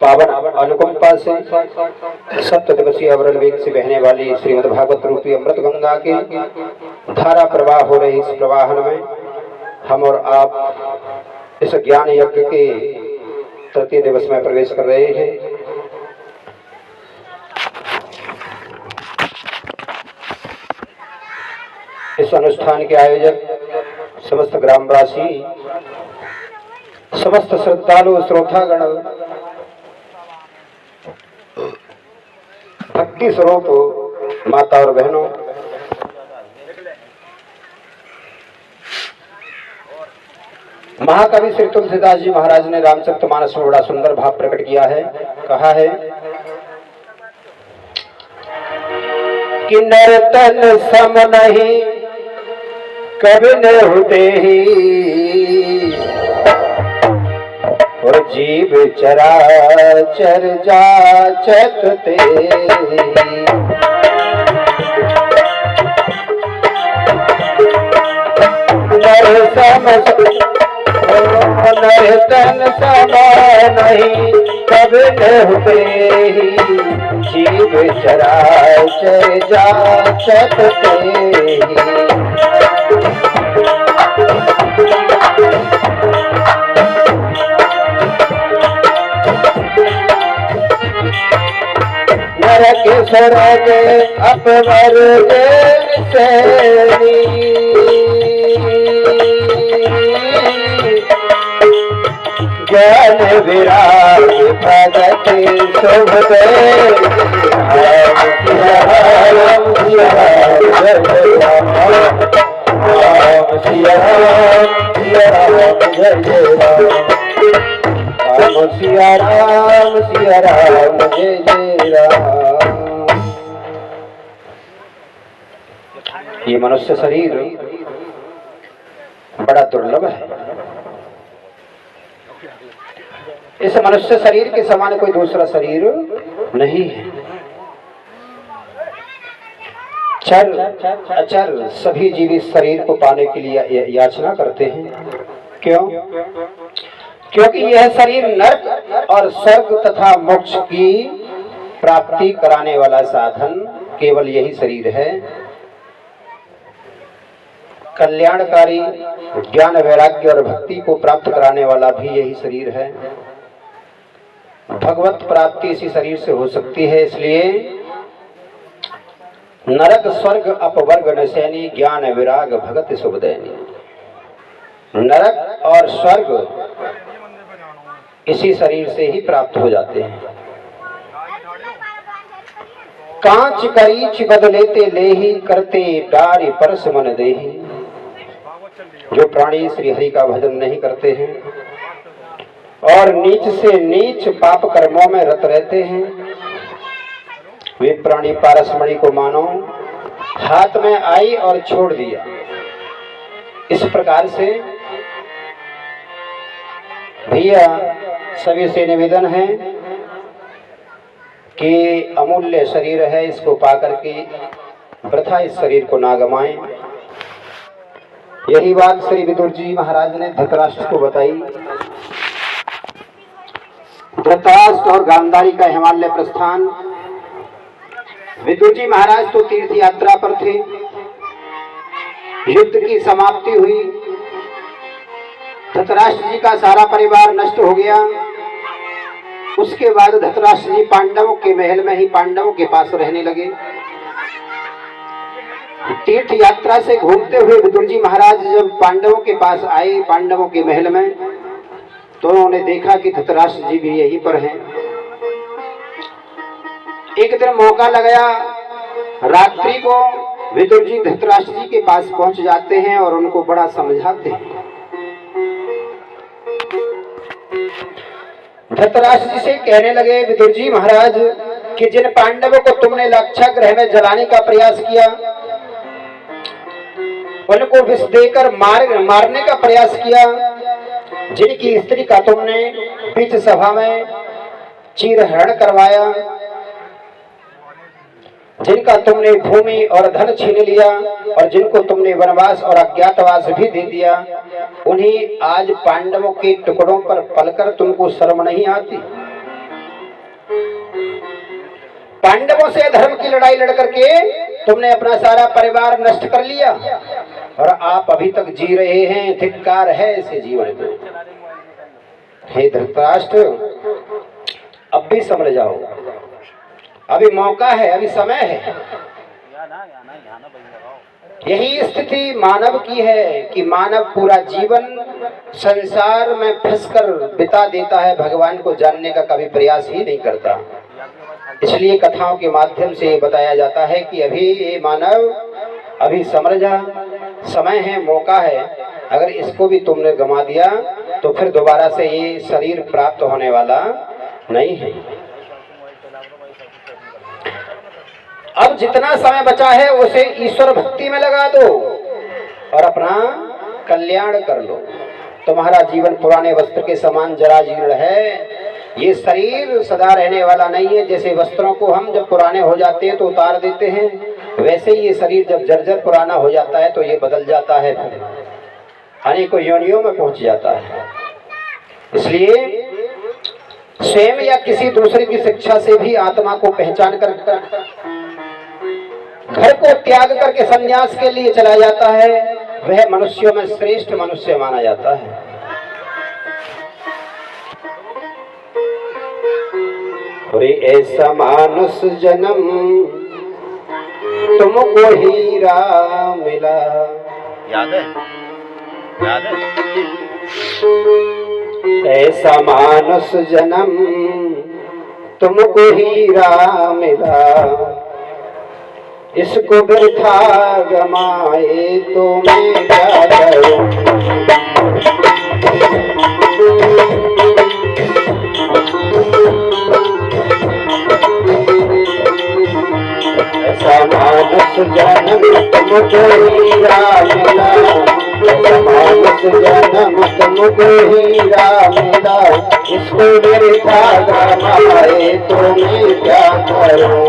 पावन अनुकंपा से 7 दिवसीय अविरल वेग से बहने वाली श्रीमद् भागवत रूपी अमृत गंगा के धारा प्रवाह हो रही इस प्रवाहन में हम और आप इस ज्ञान यज्ञ के तृतीय दिवस में प्रवेश कर रहे हैं। इस अनुष्ठान के आयोजक समस्त ग्रामवासी, समस्त श्रद्धालु श्रोतागण, भक्ति स्वरूप माता और बहनों, महाकवि श्री तुलसीदास जी महाराज ने रामचरितमानस में बड़ा सुंदर भाव प्रकट किया है। कहा है कि नर्तन सम नहीं कभी न होते ही, और जीव चराचर जाचत ते। नर्तन सम नहीं कभी न होते ही, जीव चराचर जाचत ते। नरक स्वर्ग अपवर्ग सैनी, ज्ञान विराग भगत शुभ दे। राम सिया राम सिया राम जय जय राम सिया राम जय जय राम। ये मनुष्य शरीर बड़ा दुर्लभ है। इस मनुष्य शरीर के समान कोई दूसरा शरीर नहीं है। चर अचर सभी जीव इस शरीर को पाने के लिए याचना करते हैं। क्यों? क्योंकि यह शरीर नरक और स्वर्ग तथा मोक्ष की प्राप्ति कराने वाला साधन केवल यही शरीर है। कल्याणकारी ज्ञान वैराग्य और भक्ति को प्राप्त कराने वाला भी यही शरीर है। भगवत प्राप्ति इसी शरीर से हो सकती है। इसलिए नरक स्वर्ग अपवर्ग नशैनी, ज्ञान विराग भगत शुभदैनी। नरक और स्वर्ग इसी शरीर से ही प्राप्त हो जाते हैं। कांच करीच बदलेते लेही, करते डारी परस मन देही। जो प्राणी श्री हरि का भजन नहीं करते हैं और नीच से नीच पाप कर्मों में रत रहते हैं, वे प्राणी पारसमणि को मानो हाथ में आई और छोड़ दिया। इस प्रकार से भैया सभी से निवेदन है कि अमूल्य शरीर है, इसको पाकर के वृथा इस शरीर को ना गमाएं। यही बात श्री विदुर जी महाराज ने धृतराष्ट्र को बताई। धृतराष्ट्र और गांधारी का हिमालय प्रस्थान। विदुर जी महाराज तो तीर्थ यात्रा पर थे। युद्ध की समाप्ति हुई, धृतराष्ट्र जी का सारा परिवार नष्ट हो गया। उसके बाद धृतराष्ट्र जी पांडवों के महल में ही पांडवों के पास रहने लगे। तीर्थ यात्रा से घूमते हुए विदुर जी महाराज जब पांडवों के पास आए, पांडवों के महल में, तो उन्होंने देखा कि धृतराष्ट्र जी भी यहीं पर हैं। एक दिन मौका लगाया, रात्रि को विदुर जी धृतराष्ट्र जी के पास पहुंच जाते हैं और उनको बड़ा समझाते हैं। धृतराष्ट्र जी से कहने लगे, विदुर जी महाराज, कि जिन पांडवों को तुमने लाक्षागृह में जलाने का प्रयास किया, उनको विष देकर मारने का प्रयास किया, जिनकी स्त्री का तुमने बीच सभा में चीरहरण करवाया, जिनका तुमने भूमि और धन छीन लिया और जिनको तुमने वनवास और अज्ञातवास भी दे दिया, उन्हीं आज पांडवों के टुकड़ों पर पलकर तुमको शर्म नहीं आती? पांडवों से धर्म की लड़ाई लड़ करके तुमने अपना सारा परिवार नष्ट कर लिया और आप अभी तक जी रहे हैं। धिक्कार है ऐसे जीवन में। हे धृतराष्ट्र, अब भी समझ जाओ, अभी मौका है, अभी समय है। यही स्थिति मानव की है कि मानव पूरा जीवन संसार में फंसकर बिता देता है, भगवान को जानने का कभी प्रयास ही नहीं करता। इसलिए कथाओं के माध्यम से बताया जाता है कि अभी ये मानव अभी समझ जा, समय है, मौका है। अगर इसको भी तुमने गंवा दिया तो फिर दोबारा से ये शरीर प्राप्त होने वाला नहीं है। अब जितना समय बचा है उसे ईश्वर भक्ति में लगा दो और अपना कल्याण कर लो। तुम्हारा जीवन पुराने वस्त्र के समान जरा जीर्ण है। ये शरीर सदा रहने वाला नहीं है। जैसे वस्त्रों को हम जब पुराने हो जाते हैं तो उतार देते हैं, वैसे ही ये शरीर जब जर्जर पुराना हो जाता है तो ये बदल जाता है, अनेकों योनियों में पहुंच जाता है। इसलिए स्वयं या किसी दूसरे की शिक्षा से भी आत्मा को पहचान कर घर को त्याग करके संन्यास के लिए चला जाता है, वह मनुष्यों में श्रेष्ठ मनुष्य माना जाता है। अरे ऐसा मानुष जन्म तुमको हीरा मिला। याद है? याद है? ऐसा मानुष जन्म तुमको हीरा मिला, इसको वृथा गमाए तो मैं क्या करूं। ऐसा मानुष जन्म तुमको हीरा मिला, ऐसा मानुष जन्म तुमको हीरा मिला, इसको वृथा गमाए तो मैं क्या करूं।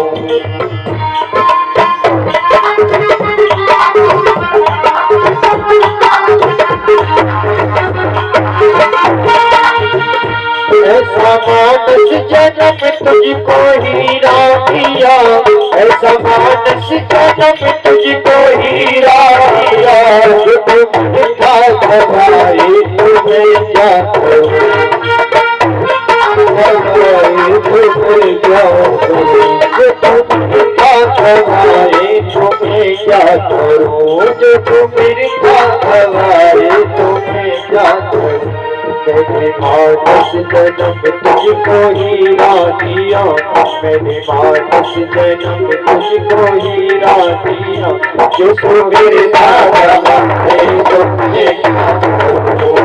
ऐसा मानुष जन्म तुझको हीरा दिया, ऐसा मानुष जन्म तुझको हीरा दिया, जो तुम था गवाए तुम्हें क्या करूं। तुम्हें क्या करूं, जो तुम था गवाए तुम्हें क्या करूं, जो तुम था गवाए तुम्हें क्या करूं। मैंने मानुष जन्म तुझको हीरा दिया, मैंने मानुष जन्म तुझको हीरा दिया, जो सुबह था गवाए तुम्हें क्या करूं।